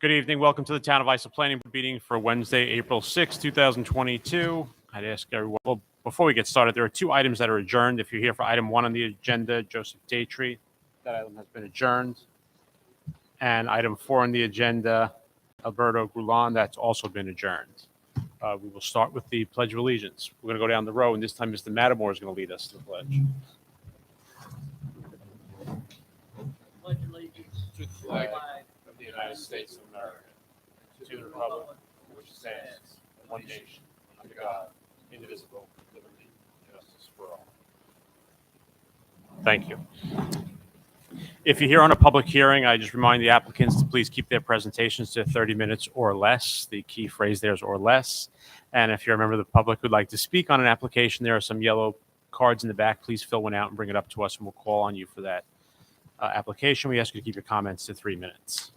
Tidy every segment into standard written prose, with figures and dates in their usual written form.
Good evening. Welcome to the Town of Isa Planning Board meeting for Wednesday, April 6, 2022. I'd ask everyone, well, before we get started, there are two items that are adjourned. If you're here for item 1 on the agenda, Joseph Daytree, that item has been adjourned. And item 4 on the agenda, Alberto Gulan, that's also been adjourned. We will start with the Pledge of Allegiance. We're going to go down the row, and this time Mr. Mattermore is going to lead us to the pledge. Pledge allegiance To the flag of the United States of America, to the republic which stands, one nation, under God, indivisible, liberty, and justice for all. Thank you. If you're here on a public hearing, I just remind the applicants to please keep their presentations to 30 minutes or less. The key phrase there is or less. And if you're a member of the public who'd like to speak on an application, there are some yellow cards in the back. Please fill one out and bring it up to us, and we'll call on you for that application. We ask you to keep your comments to 3 minutes.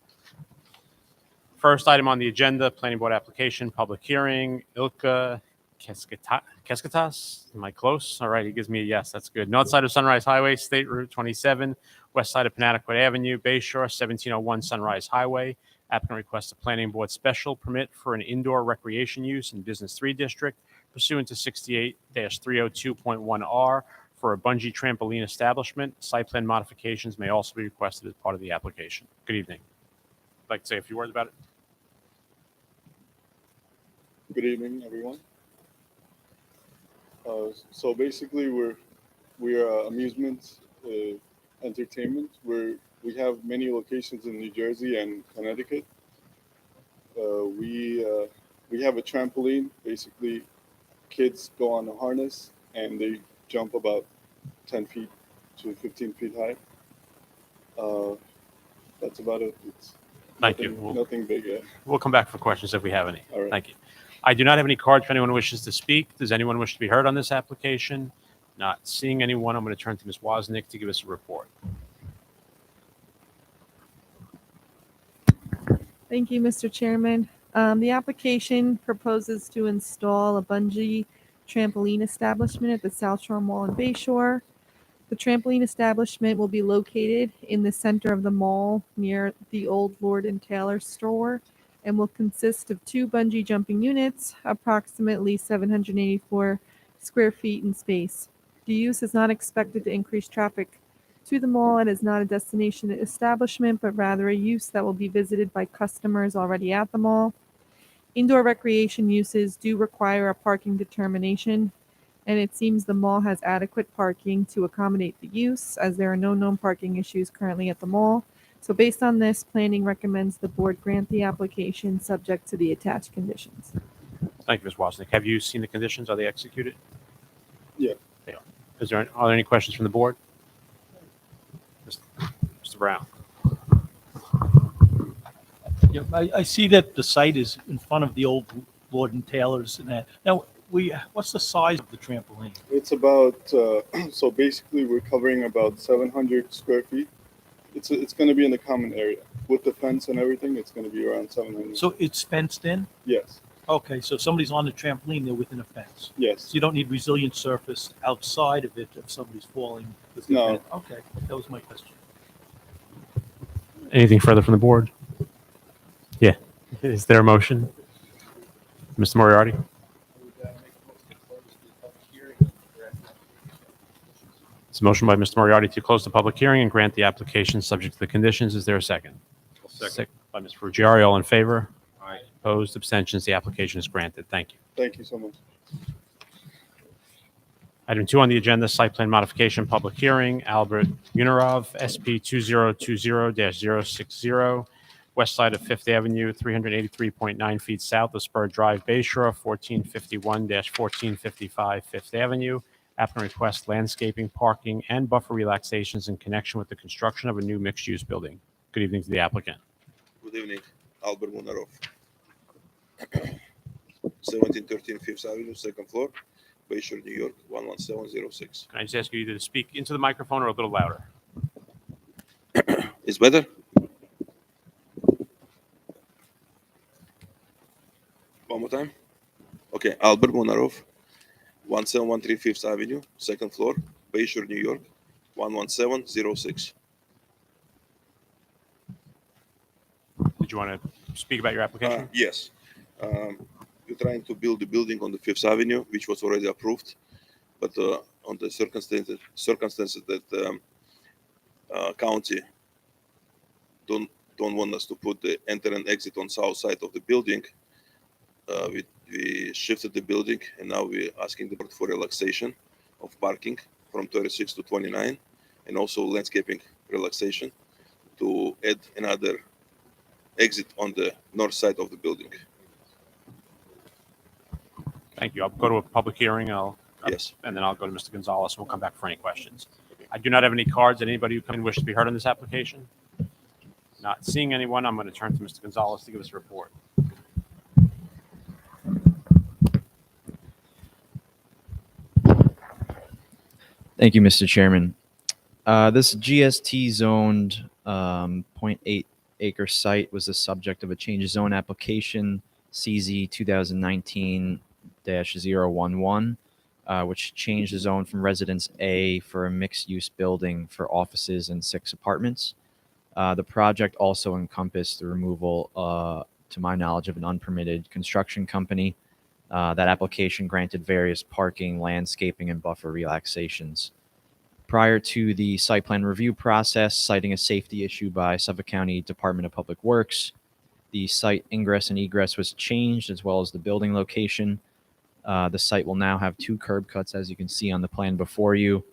First item on the agenda, Planning Board application, public hearing, Ilka Keskatas. Am I close? All right, he gives me a yes. That's good. North side of Sunrise Highway, State Route 27, west side of Panattaquit Avenue, Bayshore, 1701 Sunrise Highway. Applicant requests a Planning Board special permit for an indoor recreation use in Business 3 District pursuant to 68-302.1R for a bungee trampoline establishment. Site plan modifications may also be requested as part of the application. Good evening. I'd like to say a few words about it. Good evening, everyone. So basically, we are amusement entertainment. We have many locations in New Jersey and Connecticut. We have a trampoline. Basically, kids go on a harness and they jump about 10 feet to 15 feet high. That's about it. Thank nothing, you. Nothing big yet. We'll come back for questions if we have any. All right. Thank you. I do not have any cards for anyone who wishes to speak. Does anyone wish to be heard on this application? Not seeing anyone, I'm going to turn to Ms. Wozniak to give us a report. Thank you, Mr. Chairman. The application proposes to install a bungee trampoline establishment at the South Shore Mall in Bayshore. The trampoline establishment will be located in the center of the mall near the old Lord & Taylor store and will consist of 2 bungee jumping units, approximately 784 square feet in space. The use is not expected to increase traffic to the mall and is not a destination establishment, but rather a use that will be visited by customers already at the mall. Indoor recreation uses do require a parking determination, and it seems the mall has adequate parking to accommodate the use, as there are no known parking issues currently at the mall. So based on this, planning recommends the board grant the application subject to the attached conditions. Thank you, Ms. Wozniak. Have you seen the conditions? Are they executed? Yeah. They are. Are there any questions from the board? Mr. Brown. Yeah, I see that the site is in front of the old Lord and Taylor's and that. Now, what's the size of the trampoline? It's about so basically we're covering about 700 square feet. It's going to be in the common area with the fence and everything. It's going to be around 700. So it's fenced in? Yes. Okay, so if somebody's on the trampoline, they're within a fence. Yes. So you don't need resilient surface outside of it if somebody's falling. No. Okay, that was my question. Anything further from the board? Yeah. Is there a motion? Mr. Moriarty? It's a motion by Mr. Moriarty to close the public hearing and grant the application subject to the conditions. Is there a second? Second by Mr. Ruggieri. All in favor? Aye. Opposed? Abstentions? The application is granted. Thank you. Thank you so much. Item 2 on the agenda, site plan modification, public hearing, Albert Unarov, SP 2020-060, west side of 5th Avenue, 383.9 feet south of Spur Drive, Bayshore, 1451-1455 5th Avenue. Applicant requests landscaping, parking, and buffer relaxations in connection with the construction of a new mixed-use building. Good evening to the applicant. Good evening, Albert Munarov. 1713 5th Avenue, second floor, Bayshore, New York, 11706. Can I just ask you either to speak into the microphone or a little louder? Is better? One more time? Okay, Albert Munarov, 1713 5th Avenue, second floor, Bayshore, New York, 11706. Did you want to speak about your application? Yes. We're trying to build the building on the Fifth Avenue, which was already approved, but on the circumstances that county don't want us to put the enter and exit on south side of the building, we shifted the building, and now we're asking the board for relaxation of parking from 36 to 29, and also landscaping relaxation to add another exit on the north side of the building. Thank you. I'll go to a public hearing. Yes. And then I'll go to Mr. Gonzalez, and we'll come back for any questions. I do not have any cards. Anybody who come in wish to be heard on this application? Not seeing anyone, I'm going to turn to Mr. Gonzalez to give us a report. Thank you, Mr. Chairman. This GST zoned 0.8 acre site was the subject of a change of zone application CZ 2019-011, which changed the zone from Residence A for a mixed-use building for offices and 6 apartments. The project also encompassed the removal, to my knowledge, of an unpermitted construction company. That application granted various parking, landscaping, and buffer relaxations. Prior to the site plan review process, citing a safety issue by Suffolk County Department of Public Works, the site ingress and egress was changed, as well as the building location. The site will now have 2 curb cuts, as you can see on the plan before you.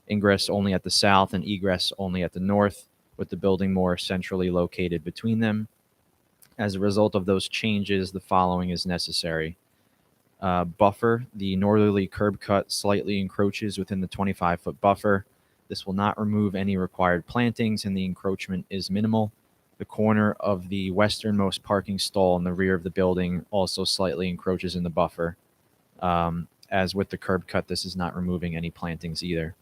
Ingress only at the south and egress only at the north, with the building more centrally located between them. As a result of those changes, the following is necessary. Buffer, the northerly curb cut slightly encroaches within the 25-foot buffer. This will not remove any required plantings, and the encroachment is minimal. The corner of the westernmost parking stall in the rear of the building also slightly encroaches in the buffer. As with the curb cut, this is not removing any plantings either.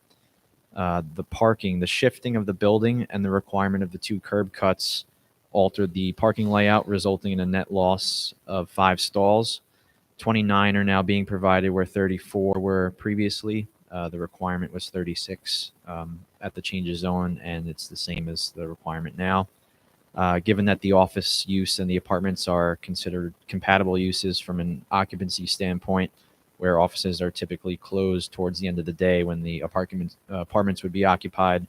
The shifting of the building and the requirement of the 2 curb cuts altered the parking layout, resulting in a net loss of 5 stalls. 29 are now being provided where 34 were previously. The requirement was 36 at the change of zone, and it's the same as the requirement now. Given that the office use and the apartments are considered compatible uses from an occupancy standpoint, where offices are typically closed towards the end of the day when the apartments would be occupied,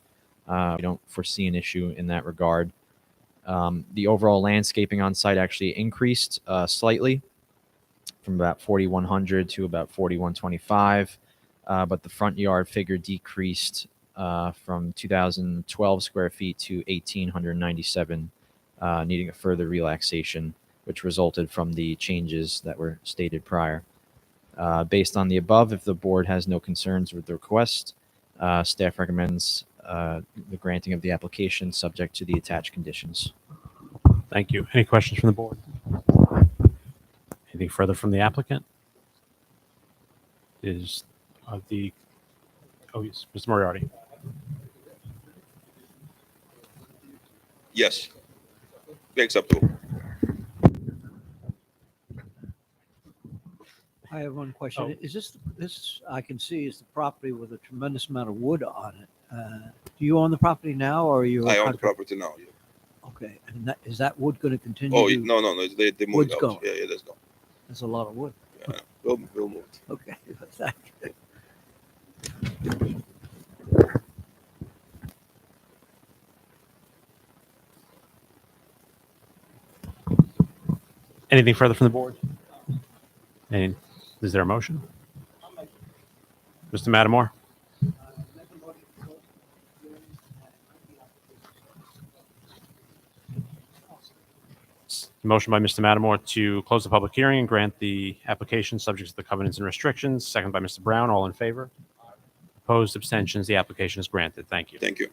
we don't foresee an issue in that regard. The overall landscaping on site actually increased slightly from about 4,100 to about 4,125, but the front yard figure decreased from 2,012 square feet to 1,897, needing a further relaxation, which resulted from the changes that were stated prior. Based on the above, if the board has no concerns with the request, staff recommends the granting of the application subject to the attached conditions. Thank you. Any questions from the board? Anything further from the applicant? Yes, Mr. Moriarty. Yes. Acceptable. I have one question. Oh. Is this I can see is the property with a tremendous amount of wood on it. Do you own the property now, or are you? I own the property now. Yeah. Okay, and is that wood going to continue? Oh, to, no. They moved Wood's out. gone. Yeah, that's gone. There's a lot of wood. Yeah, we'll move. Okay, thank you. Anything further from the board? Is there a motion? Mr. Matamore? Motion by Mr. Matamore to close the public hearing and grant the application subject to the covenants and restrictions. Second by Mr. Brown. All in favor? Opposed? Abstentions? The application is granted. Thank you. Thank you.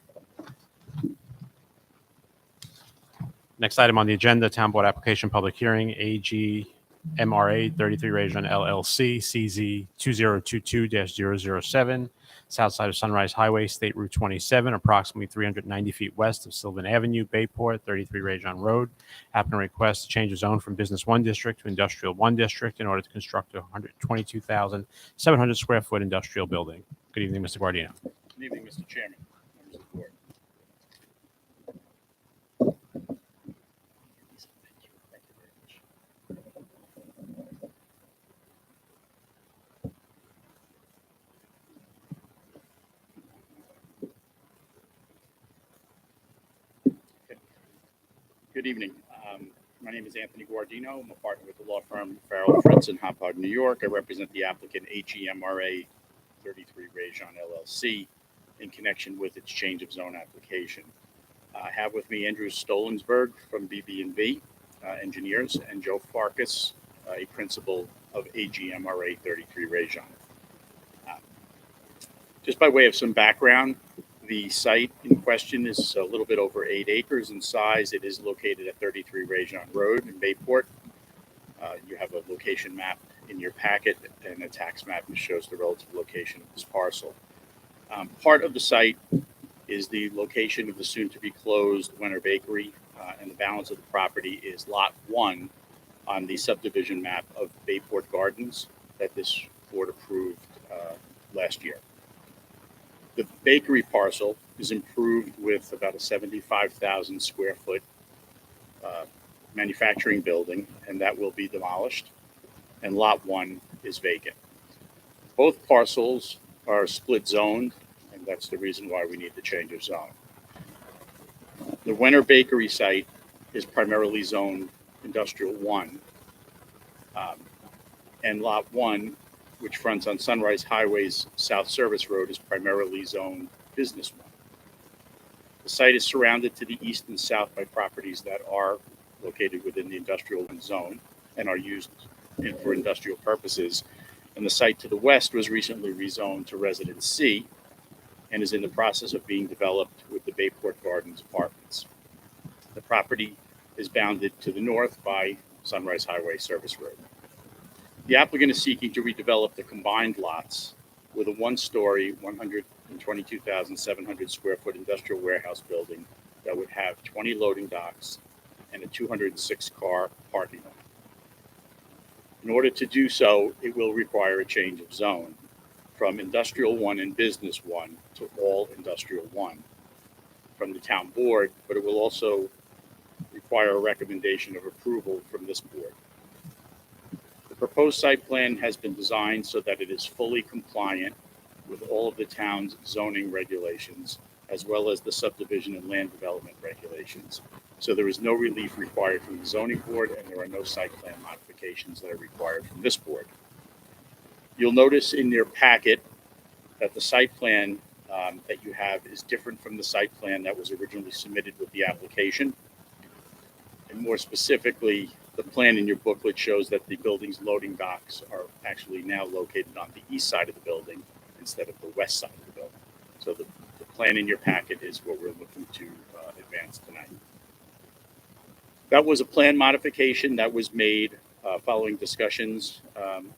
Next item on the agenda, Town Board Application Public Hearing, AG MRA 33 Region LLC, CZ 2022-007, south side of Sunrise Highway, State Route 27, approximately 390 feet west of Sylvan Avenue, Bayport, 33 Region Road. Applicant requests to change the zone from Business 1 District to Industrial 1 District in order to construct a 122,700 square foot industrial building. Good evening, Mr. Guardino. Good evening, Mr. Chairman, members of the board. Good evening. My name is Anthony Guardino. I'm a partner with the law firm Farrell, Fritz in Hauppauge, New York. I represent the applicant HEMRA 33 Rajon LLC in connection with its change of zone application. I have with me Andrew Stolensberg from BB&B Engineers and Joe Farkas, a principal of HEMRA 33 Rajon. Just by way of some background, the site in question is a little bit over 8 acres in size. It is located at 33 Rajon Road in Bayport. You have a location map in your packet and a tax map that shows the relative location of this parcel. Part of the site is the location of the soon-to-be-closed Wenner Bakery, and the balance of the property is Lot 1 on the subdivision map of Bayport Gardens that this board approved last year. The bakery parcel is improved with about a 75,000 square foot manufacturing building, and that will be demolished, and Lot 1 is vacant. Both parcels are split zoned, and that's the reason why we need the change of zone. The Wenner Bakery site is primarily zoned Industrial 1, and Lot 1, which fronts on Sunrise Highway's South Service Road, is primarily zoned Business 1. The site is surrounded to the east and south by properties that are located within the Industrial 1 zone and are used for industrial purposes. And the site to the west was recently rezoned to Residence C and is in the process of being developed with the Bayport Gardens apartments. The property is bounded to the north by Sunrise Highway Service Road. The applicant is seeking to redevelop the combined lots with a one-story, 122,700 square foot industrial warehouse building that would have 20 loading docks and a 206-car parking lot. In order to do so, it will require a change of zone from Industrial 1 and Business 1 to all Industrial 1 from the town board, but it will also require a recommendation of approval from this board. The proposed site plan has been designed so that it is fully compliant with all of the town's zoning regulations, as well as the subdivision and land development regulations. So there is no relief required from the zoning board, and there are no site plan modifications that are required from this board. You'll notice in your packet that the site plan that you have is different from the site plan that was originally submitted with the application. And more specifically, the plan in your booklet shows that the building's loading docks are actually now located on the east side of the building instead of the west side of the building. So the plan in your packet is what we're looking to advance tonight. That was a plan modification that was made following discussions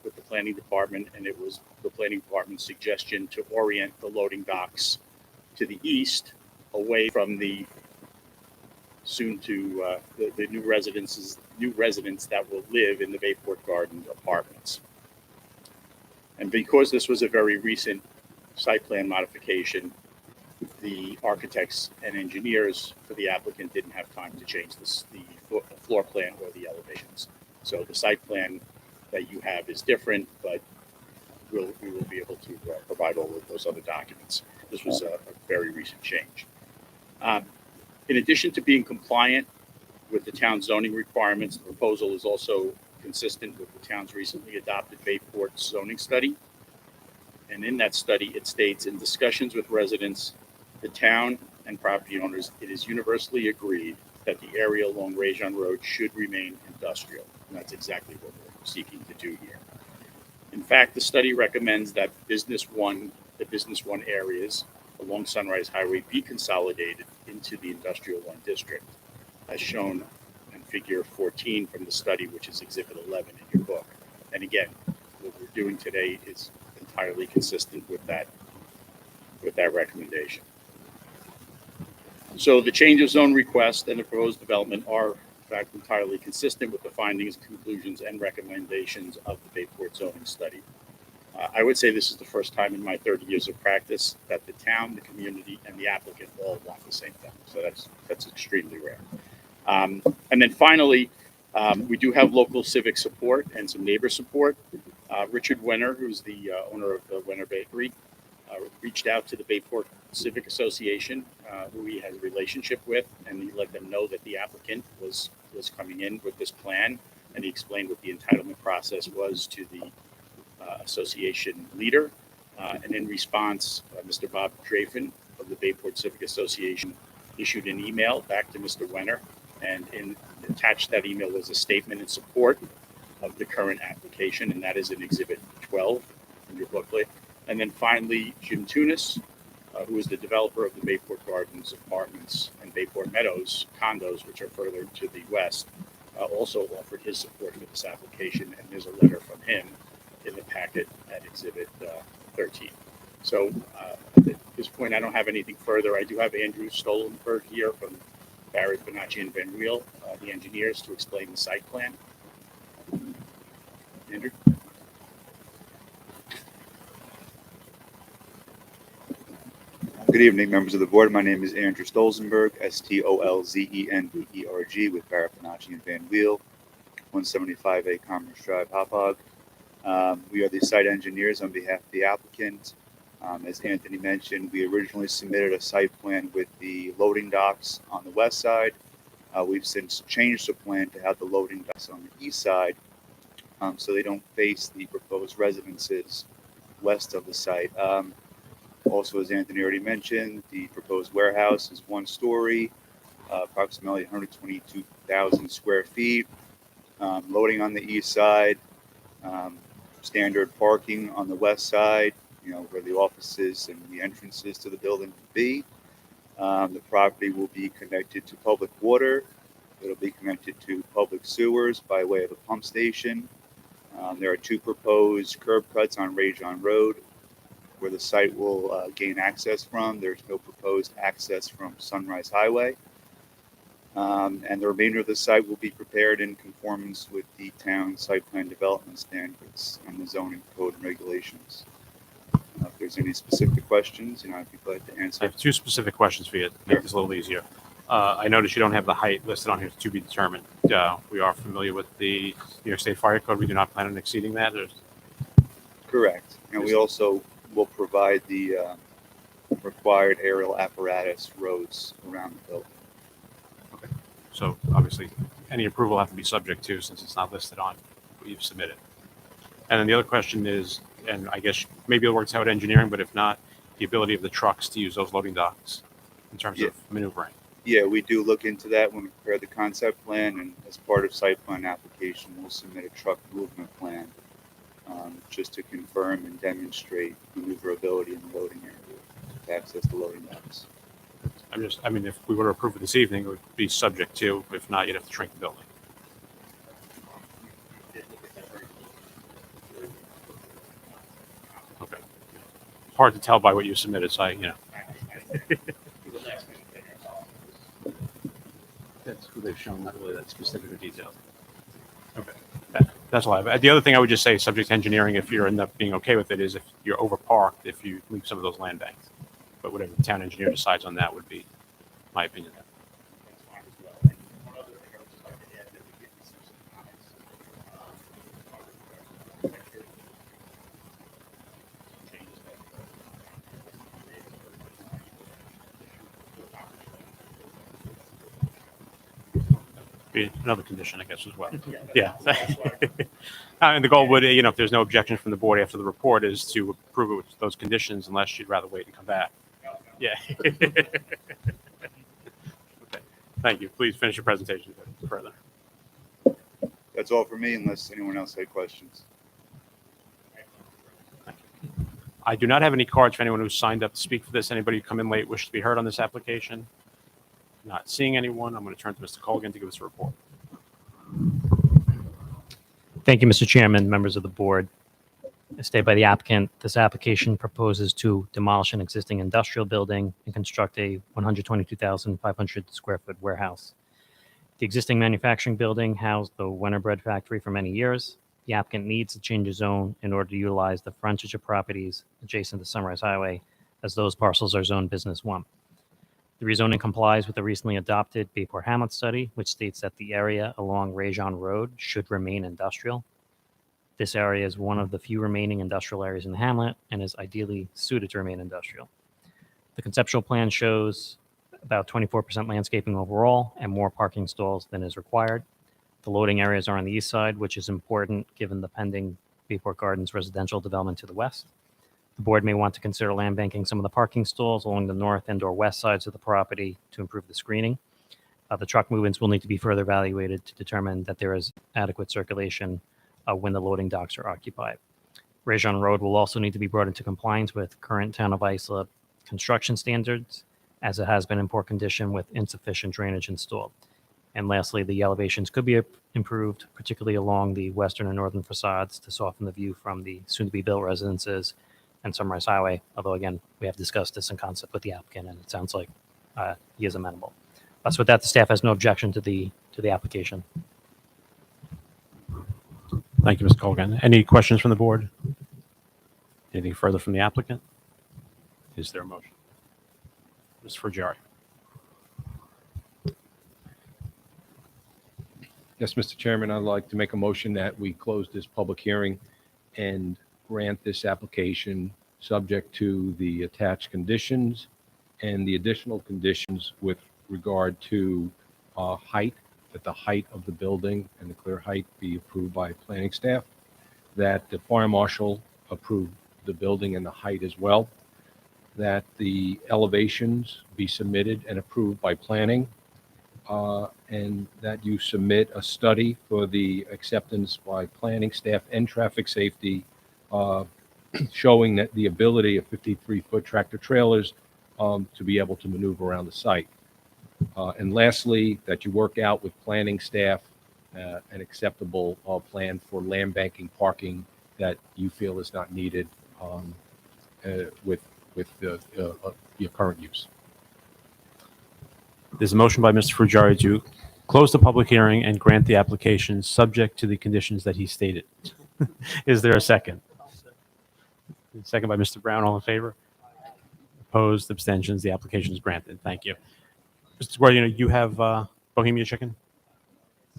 with the planning department, and it was the planning department's suggestion to orient the loading docks to the east, away from the the new residents that will live in the Bayport Gardens apartments. And because this was a very recent site plan modification, the architects and engineers for the applicant didn't have time to change the floor plan or the elevations. So the site plan that you have is different, but we will be able to provide all of those other documents. This was a very recent change. In addition to being compliant with the town's zoning requirements, the proposal is also consistent with the town's recently adopted Bayport zoning study. And in that study, it states, in discussions with residents, the town, and property owners, it is universally agreed that the area along Rajon Road should remain industrial. And that's exactly what we're seeking to do here. In fact, the study recommends that the Business 1 areas along Sunrise Highway be consolidated into the Industrial 1 district, as shown in figure 14 from the study, which is exhibit 11 in your book. And again, what we're doing today is entirely consistent with that recommendation. So the change of zone request and the proposed development are in fact entirely consistent with the findings, conclusions, and recommendations of the Bayport zoning study. I would say this is the first time in my 30 years of practice that the town, the community, and the applicant all want the same thing. So that's extremely rare. And then finally, we do have local civic support and some neighbor support. Richard Wenner, who's the owner of the Wenner Bakery, reached out to the Bayport Civic Association, who he has a relationship with, and he let them know that the applicant was coming in with this plan, and he explained what the entitlement process was to the association leader. And in response, Mr. Bob Drafin of the Bayport Civic Association issued an email back to Mr. Wenner, and attached to that email was a statement in support of the current application, and that is in Exhibit 12 in your booklet. And then finally, Jim Tunis, who is the developer of the Bayport Gardens Apartments and Bayport Meadows condos, which are further to the west, also offered his support for this application, and there's a letter from him in the packet at Exhibit 13. So at this point, I don't have anything further. I do have Andrew Stolenberg here from Barrett, Bonacci, and Van Riel, the engineers, to explain the site plan. Andrew? Good evening, members of the board. My name is Andrew Stolzenberg, Stolzenberg, with Barrett, Bonacci, and Van Wheel, 175A Commerce Drive, Hauppauge. We are the site engineers on behalf of the applicant. As Anthony mentioned, we originally submitted a site plan with the loading docks on the west side. We've since changed the plan to have the loading docks on the east side, so they don't face the proposed residences west of the site. Also, as Anthony already mentioned, the proposed warehouse is 1 story, approximately 122,000 square feet. Loading on the east side, standard parking on the west side, where the offices and the entrances to the building will be. The property will be connected to public water. It'll be connected to public sewers by way of a pump station. There are 2 proposed curb cuts on Rajon Road, where the site will gain access from. There's no proposed access from Sunrise Highway. And the remainder of the site will be prepared in conformance with the town site plan development standards and the zoning code and regulations. If there's any specific questions, I'd be glad to I answer. have 2 specific questions for you to make this a little easier. I noticed you don't have the height listed on here to be determined. We are familiar with the New York State Fire Code. We do not plan on exceeding that. Correct. And we also will provide the required aerial apparatus roads around the building. Okay. So obviously, any approval will have to be subject to, since it's not listed on what you've submitted. And then the other question is, and I guess maybe it works out engineering, but if not, the ability of the trucks to use those loading docks in terms of maneuvering. Yeah, we do look into that when we prepare the concept plan, and as part of site plan application, we'll submit a truck movement plan just to confirm and demonstrate maneuverability in the loading area to access the loading docks. If we were to approve it this evening, it would be subject to. If not, you'd have to shrink the building. Okay. Hard to tell by what you submitted, so That's who they've shown, not really that specific or detailed. Okay. That's all I have. The other thing I would just say, subject to engineering, if you end up being okay with it, is if you're overparked, if you leave some of those land banks. But whatever the town engineer decides on that would be my opinion. Be another condition, I guess, as well. Yeah. And the goal would, if there's no objection from the board after the report, is to approve it with those conditions, unless you'd rather wait and come back. Yeah. Okay. Thank you. Please finish your presentation further. That's all for me, unless anyone else had questions. I do not have any cards for anyone who's signed up to speak for this. Anybody who come in late wish to be heard on this application? Not seeing anyone, I'm going to turn to Mr. Colgan to give us a report. Thank you, Mr. Chairman, members of the board. As stated by the applicant, this application proposes to demolish an existing industrial building and construct a 122,500 square foot warehouse. The existing manufacturing building housed the Wenner Bread Factory for many years. The applicant needs to change the zone in order to utilize the frontage of properties adjacent to Sunrise Highway, as those parcels are zoned Business 1. The rezoning complies with the recently adopted Bayport Hamlet study, which states that the area along Rajon Road should remain industrial. This area is one of the few remaining industrial areas in the hamlet and is ideally suited to remain industrial. The conceptual plan shows about 24% landscaping overall and more parking stalls than is required. The loading areas are on the east side, which is important given the pending Bayport Gardens residential development to the west. The board may want to consider land banking some of the parking stalls along the north and or west sides of the property to improve the screening. The truck movements will need to be further evaluated to determine that there is adequate circulation when the loading docks are occupied. Rajon Road will also need to be brought into compliance with current Town of Islip construction standards, as it has been in poor condition with insufficient drainage installed. And lastly, the elevations could be improved, particularly along the western and northern facades to soften the view from the soon-to-be-built residences and Sunrise Highway, although again, we have discussed this in concept with the applicant, and it sounds like he is amenable. So with that, the staff has no objection to the application. Thank you, Mr. Colgan. Any questions from the board? Anything further from the applicant? Is there a motion? Mr. Fruggiari. Yes, Mr. Chairman, I'd like to make a motion that we close this public hearing and grant this application subject to the attached conditions and the additional conditions with regard to height, that the height of the building and the clear height be approved by planning staff, that the fire marshal approve the building and the height as well, that the elevations be submitted and approved by planning, and that you submit a study for the acceptance by planning staff and traffic safety, showing that the ability of 53-foot tractor trailers to be able to maneuver around the site. And lastly, that you work out with planning staff an acceptable plan for land banking parking that you feel is not needed with your current use. There's a motion by Mr. Fruggiari to close the public hearing and grant the application subject to the conditions that he stated. Is there a second? Second by Mr. Brown. All in favor? Opposed? Abstentions? The application is granted. Thank you. Mr. Guardino, you have Bohemia Chicken?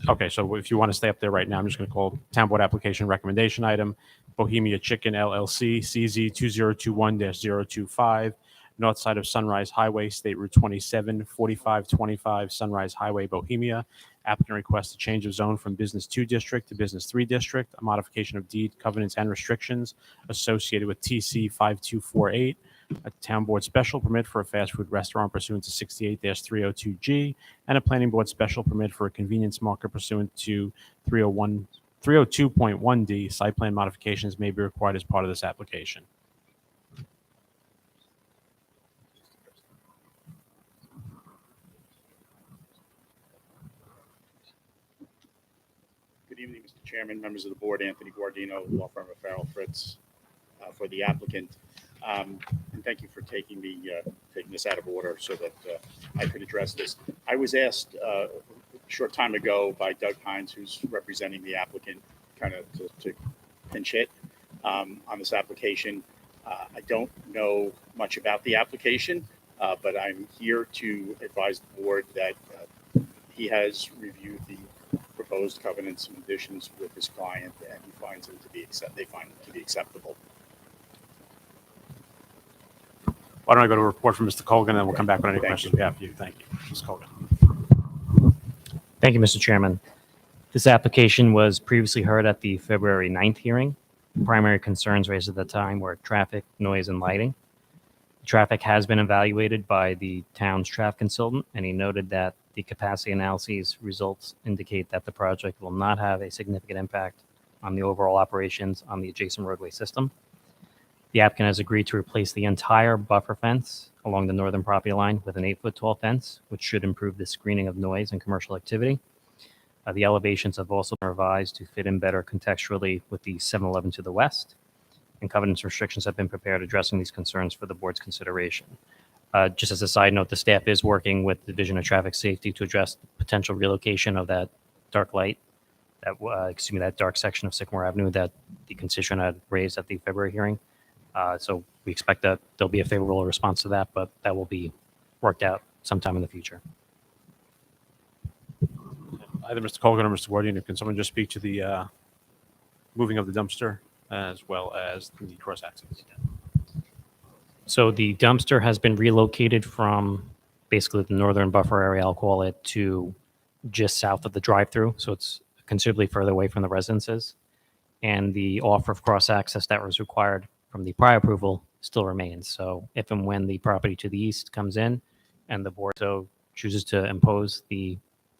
Okay, so if you want to stay up there right now, I'm just going to call Town Board Application Recommendation Item, Bohemia Chicken LLC, CZ 2021-025, north side of Sunrise Highway, State Route 27, 4525 Sunrise Highway, Bohemia. Applicant requests a change of zone from Business 2 District to Business 3 District, a modification of deed, covenants, and restrictions associated with TC 5248, a Town Board special permit for a fast food restaurant pursuant to 68-302G, and a Planning Board special permit for a convenience market pursuant to 302.1D. Site plan modifications may be required as part of this application. Good evening, Mr. Chairman, members of the board. Anthony Guardino, law firm of Farrell Fritz, for the applicant. And thank you for taking this out of order so that I could address this. I was asked a short time ago by Doug Hines, who's representing the applicant, kind of to pinch hit on this application. I don't know much about the application, but I'm here to advise the board that he has reviewed the proposed covenants and conditions with his client, and he finds them to be acceptable. Why don't I go to a report from Mr. Colgan, and then we'll come back with any questions we have for you. Thank you. Mr. Colgan. Thank you, Mr. Chairman. This application was previously heard at the February 9th hearing. The primary concerns raised at the time were traffic, noise, and lighting. Traffic has been evaluated by the town's traffic consultant, and he noted that the capacity analyses results indicate that the project will not have a significant impact on the overall operations on the adjacent roadway system. The applicant has agreed to replace the entire buffer fence along the northern property line with an 8-foot tall fence, which should improve the screening of noise and commercial activity. The elevations have also been revised to fit in better contextually with the 7-Eleven to the west, and covenants restrictions have been prepared addressing these concerns for the board's consideration. Just as a side note, the staff is working with the Division of Traffic Safety to address the potential relocation of that dark light, that dark section of Sycamore Avenue that the constituent had raised at the February hearing. So we expect that there'll be a favorable response to that, but that will be worked out sometime in the future. Either Mr. Colgan or Mr. Guardino, can someone just speak to the moving of the dumpster as well as the cross access. So the dumpster has been relocated from basically the northern buffer area, I'll call it, to just south of the drive-through. So it's considerably further away from the residences. And the offer of cross-access that was required from the prior approval still remains. So if and when the property to the east comes in and the board so chooses to impose the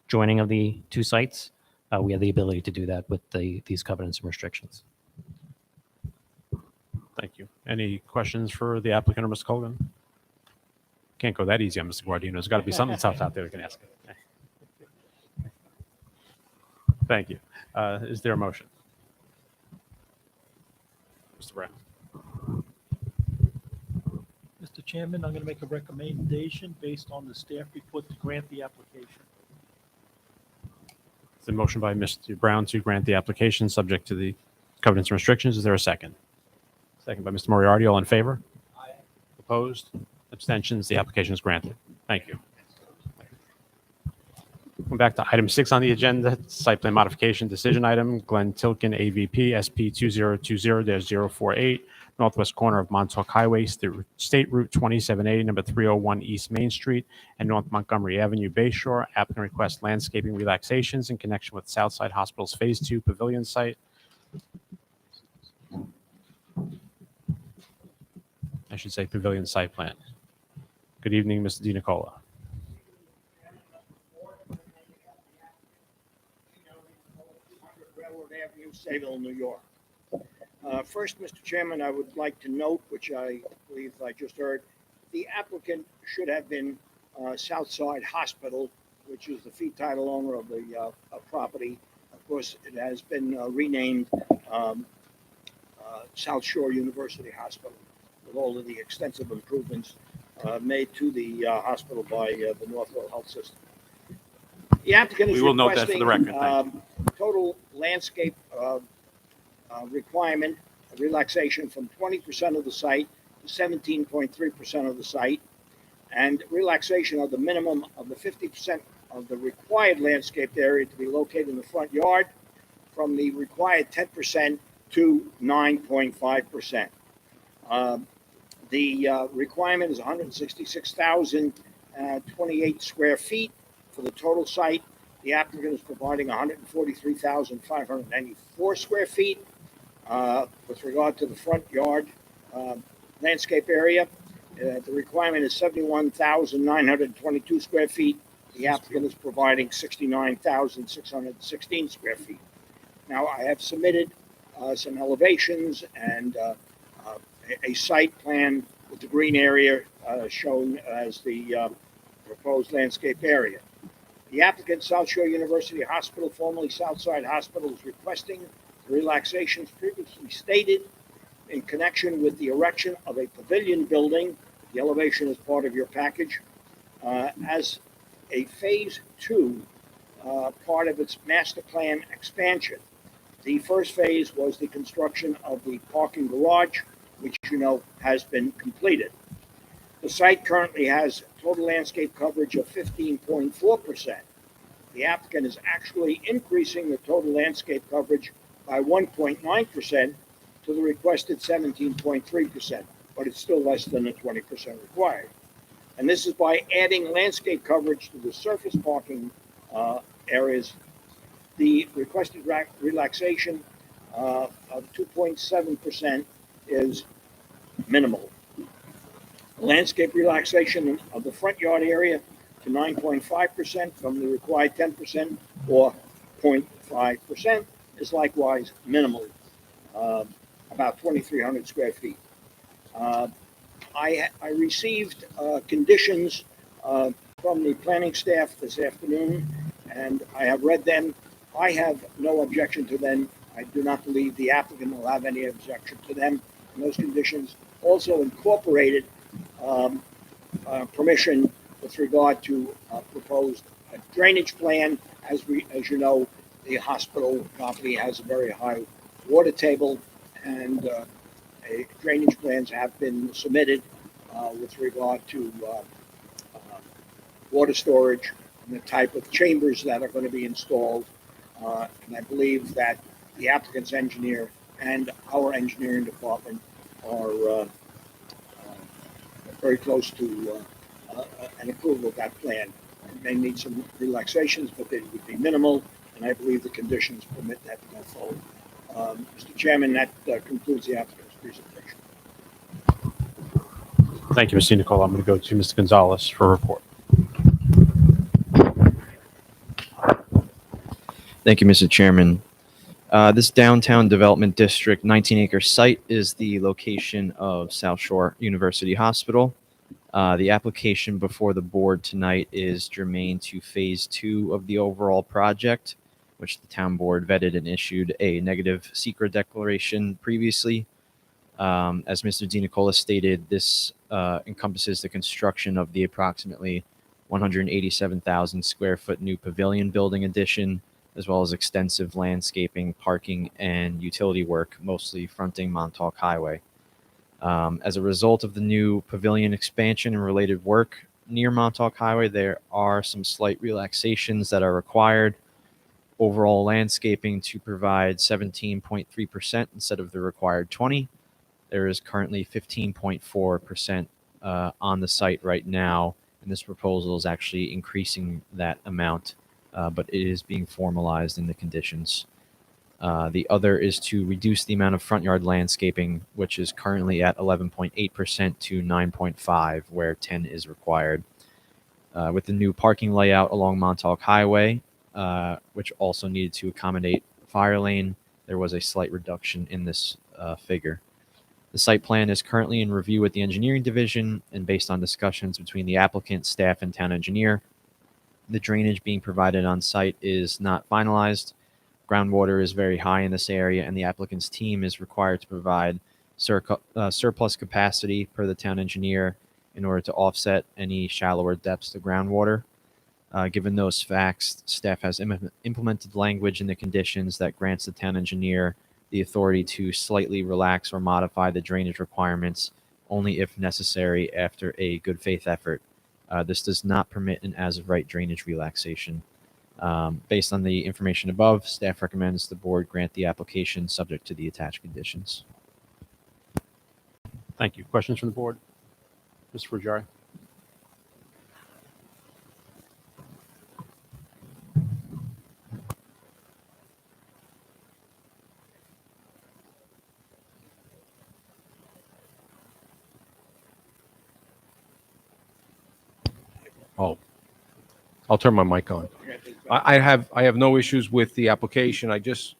joining of the two sites, we have the ability to do that with these covenants and restrictions. Thank you. Any questions for the applicant or Mr. Colgan? Can't go that easy on Mr. Guardino. There's got to be something tough out there we can ask. Thank you. Is there a motion? Mr. Brown. Mr. Chairman, I'm going to make a recommendation based on the staff report to grant the application. It's a motion by Mr. Brown to grant the application subject to the covenants and restrictions. Is there a second? Second by Mr. Moriarty. All in favor? Aye. Opposed? Abstentions? The application is granted. Thank you. Going back to item 6 on the agenda, site plan modification decision item, Glenn Tilkin, AVP, SP 2020-048, northwest corner of Montauk Highway, State Route 27A, number 301 East Main Street, and North Montgomery Avenue, Bayshore. Applicant requests landscaping relaxations in connection with Southside Hospital's Phase 2 Pavilion site. I should say pavilion site plan. Good evening, Mr. DiNicola. Railroad Avenue, Sayville, New York. First, Mr. Chairman, I would like to note, which I believe I just heard, the applicant should have been Southside Hospital, which is the fee title owner of the property. Of course, it has been renamed South Shore University Hospital, with all of the extensive improvements made to the hospital by the Northwell Health System. The applicant is We will note that for the record. Thank you. Total landscape requirement relaxation from 20% of the site to 17.3% of the site, and relaxation of the minimum of the 50% of the required landscaped area to be located in the front yard from the required 10% to 9.5%. The requirement is 166,028 square feet for the total site. The applicant is providing 143,594 square feet. With regard to the front yard landscape area, the requirement is 71,922 square feet. The applicant is providing 69,616 square feet. Now, I have submitted some elevations and a site plan with the green area shown as the proposed landscape area. The applicant, South Shore University Hospital, formerly Southside Hospital, is requesting the relaxations previously stated in connection with the erection of a pavilion building. The elevation is part of your package as a phase 2 part of its master plan expansion. The first phase was the construction of the parking garage, which you know has been completed. The site currently has total landscape coverage of 15.4%. The applicant is actually increasing the total landscape coverage by 1.9% to the requested 17.3%, but it's still less than the 20% required. And this is by adding landscape coverage to the surface parking areas. The requested relaxation of 2.7% is minimal. Landscape relaxation of the front yard area to 9.5% from the required 10% or 0.5% is likewise minimal, about 2,300 square feet. I received conditions from the planning staff this afternoon, and I have read them. I have no objection to them. I do not believe the applicant will have any objection to them. And those conditions also incorporated permission with regard to proposed drainage plan. As you know, the hospital property has a very high water table, and drainage plans have been submitted with regard to water storage and the type of chambers that are going to be installed. And I believe that the applicant's engineer and our engineering department are very close to an approval of that plan. It may need some relaxations, but they would be minimal, and I believe the conditions permit that to go forward. Mr. Chairman, that concludes the applicant's presentation. Thank you, Mr. Nicola. I'm going to go to Mr. Gonzalez for a report. Thank you, Mr. Chairman. This downtown development district 19-acre site is the location of South Shore University Hospital. The application before the board tonight is germane to phase 2 of the overall project, which the town board vetted and issued a negative secret declaration previously. As Mr. DiNicola stated, this encompasses the construction of the approximately 187,000 square foot new pavilion building addition, as well as extensive landscaping, parking, and utility work, mostly fronting Montauk Highway. As a result of the new pavilion expansion and related work near Montauk Highway, there are some slight relaxations that are required. Overall landscaping to provide 17.3% instead of the required 20%. There is currently 15.4% on the site right now, and this proposal is actually increasing that amount, but it is being formalized in the conditions. The other is to reduce the amount of front yard landscaping, which is currently at 11.8% to 9.5%, where 10 is required. With the new parking layout along Montauk Highway, which also needed to accommodate fire lane, there was a slight reduction in this figure. The site plan is currently in review with the engineering division, and based on discussions between the applicant, staff, and town engineer, the drainage being provided on site is not finalized. Groundwater is very high in this area, and the applicant's team is required to provide surplus capacity per the town engineer in order to offset any shallower depths to groundwater. Given those facts, staff has implemented language in the conditions that grants the town engineer the authority to slightly relax or modify the drainage requirements only if necessary after a good faith effort. This does not permit an as-of-right drainage relaxation. Based on the information above, staff recommends the board grant the application subject to the attached conditions. Thank you. Questions from the board? Mr. Ruggieri? Oh, I'll turn my mic on. I have no issues with the application. I just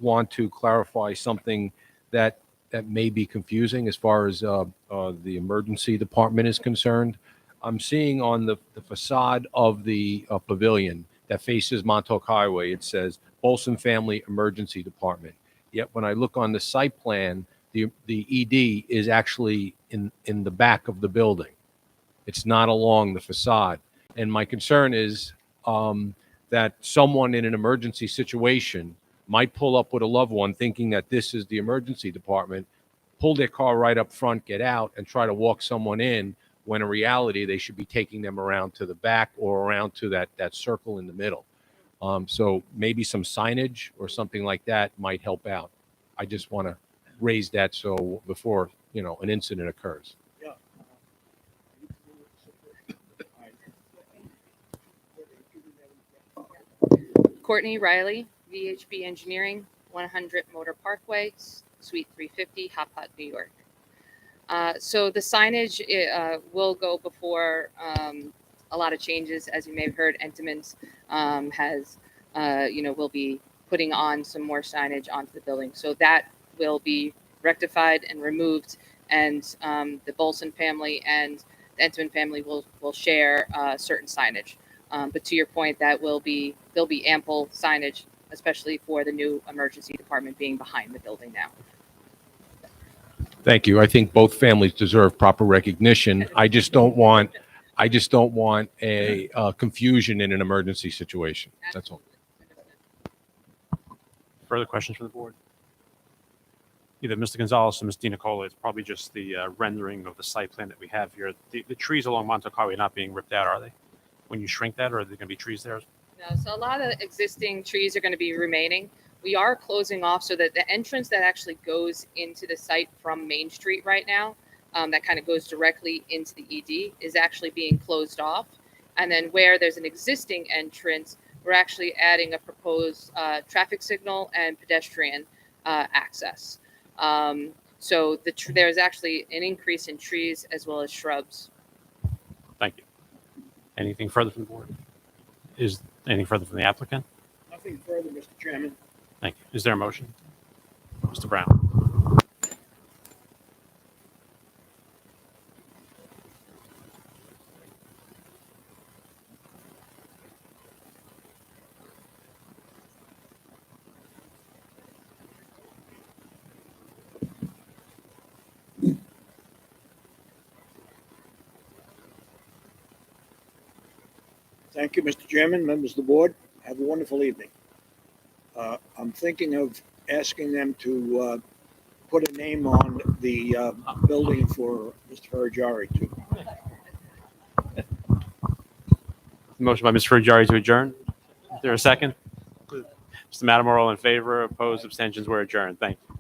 want to clarify something that may be confusing as far as the emergency department is concerned. I'm seeing on the facade of the pavilion that faces Montauk Highway, it says Olson Family Emergency Department. Yet when I look on the site plan, the ED is actually in the back of the building. It's not along the facade. And my concern is that someone in an emergency situation might pull up with a loved one thinking that this is the emergency department, pull their car right up front, get out, and try to walk someone in, when in reality they should be taking them around to the back or around to that circle in the middle. So maybe some signage or something like that might help out. I just want to raise that so before an incident occurs. Courtney Riley, VHB Engineering, 100 Motor Parkway, Suite 350, Hop Hut, New York. So the signage will go before a lot of changes. As you may have heard, Entenmann's will be putting on some more signage onto the building. So that will be rectified and removed, and the Bolson family and the Entenmann family will share certain signage. But to your point, there'll be ample signage, especially for the new emergency department being behind the building now. Thank you. I think both families deserve proper recognition. I just don't want a confusion in an emergency situation. That's all. Further questions from the board? Either Mr. Gonzalez or Ms. DiNicola. It's probably just the rendering of the site plan that we have here. The trees along Montauk Highway are not being ripped out, are they? When you shrink that, or are there going to be trees there? No, so a lot of existing trees are going to be remaining. We are closing off so that the entrance that actually goes into the site from Main Street right now, that kind of goes directly into the ED, is actually being closed off. And then where there's an existing entrance, we're actually adding a proposed traffic signal and pedestrian access. So there's actually an increase in trees as well as shrubs. Thank you. Anything further from the board? Is anything further from the applicant? Nothing further, Mr. Chairman. Thank you. Is there a motion? Mr. Brown. Thank you, Mr. Chairman, members of the board. Have a wonderful evening. I'm thinking of asking them to put a name on the building for Mr. Ferrajari too. Motion by Mr. Ferrajari to adjourn. Is there a second? Mr. Matamore, all in favor, opposed, abstentions, we're adjourned. Thank you.